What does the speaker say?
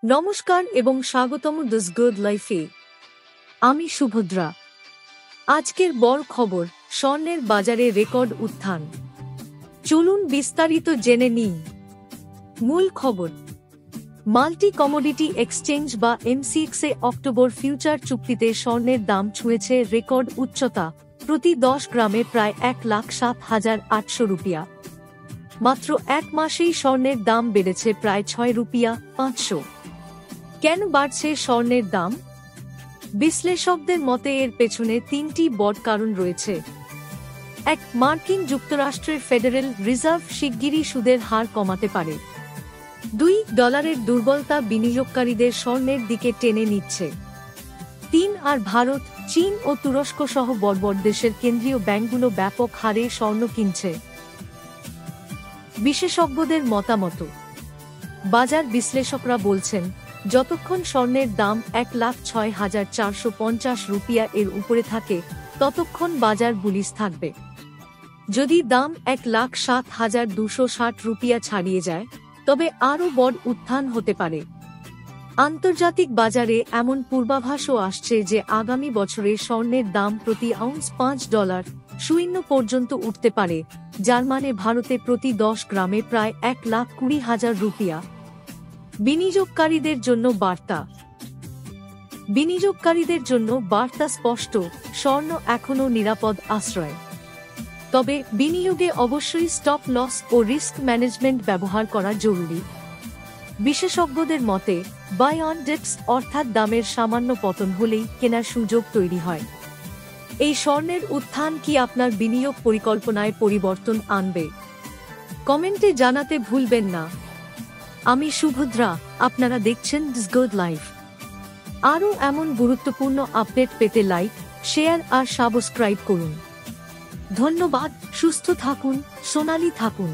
নমস্কার এবং স্বাগতম দিস গুড লাইফে। আমি সুভদ্রা। আজকের বড় খবর, স্বর্ণের বাজারে রেকর্ড উত্থান। চলুন বিস্তারিত জেনে নিই। মূল খবর, মাল্টি কমোডিটি এক্সচেঞ্জ বা এমসিএক্সে অক্টোবর ফিউচার চুক্তিতে স্বর্ণের দাম ছুঁয়েছে রেকর্ড উচ্চতা, প্রতি 10 গ্রামে প্রায় 1,07,800 রুপিয়া। মাত্র এক মাসেই স্বর্ণের দাম বেড়েছে প্রায় 6 রুপিয়া 500। কেন বাড়ছে স্বর্ণের দাম? বিশ্লেষকদের মতে এর পেছনে তিনটি বড় কারণ রয়েছে। এক, মার্কিন যুক্তরাষ্ট্রের ফেডারেল রিজার্ভ শিগগিরই সুদের হার কমাতে পারে। 2, ডলারের দুর্বলতা বিনিয়োগকারীদের স্বর্ণের দিকে টেনে নিচ্ছে। 3, আর ভারত, চীন ও তুরস্ক সহ বড় দেশের কেন্দ্রীয় ব্যাংকগুলো ব্যাপক হারে স্বর্ণ কিনছে। বিশেষজ্ঞদের মতামত, বাজার বিশ্লেষকরা বলছেন, যতক্ষণ স্বর্ণের দাম 1,06,450 রুপিয়া এর উপরে থাকে ততক্ষণ বাজার বুলিশ থাকবে। যদি দাম 1,07,260 রুপিয়া ছাড়িয়ে যায় তবে আরও বড় উত্থান হতে পারে। আন্তর্জাতিক বাজারে এমন পূর্বাভাসও আসছে যে আগামী বছরে স্বর্ণের দাম প্রতি আউন্স $5 পর্যন্ত উঠতে পারে, যার মানে ভারতে প্রতি 10 গ্রামে প্রায় 1,20,000 রুপিয়া। বিনিয়োগকারীদের জন্য বার্তা। বিনিয়োগকারীদের জন্য বার্তা স্পষ্ট, স্বর্ণ এখনও নিরাপদ আশ্রয়। তবে বিনিয়োগে অবশ্যই স্টপ লস ও রিস্ক ম্যানেজমেন্ট ব্যবহার করা জরুরি। বিশেষজ্ঞদের মতে, বাই অন ডিপস অর্থাৎ দামের সামান্য পতন হলেই কেনার সুযোগ তৈরি হয়। এই স্বর্ণের উত্থান কি আপনার বিনিয়োগ পরিকল্পনায় পরিবর্তন আনবে? কমেন্টে জানাতে ভুলবেন না। আমি সুভদ্রা, আপনারা দেখছেন দিস গুড লাইফ। আরও এমন গুরুত্বপূর্ণ আপডেট পেতে লাইক, শেয়ার আর সাবস্ক্রাইব করুন। ধন্যবাদ। সুস্থ থাকুন, সোনালী থাকুন।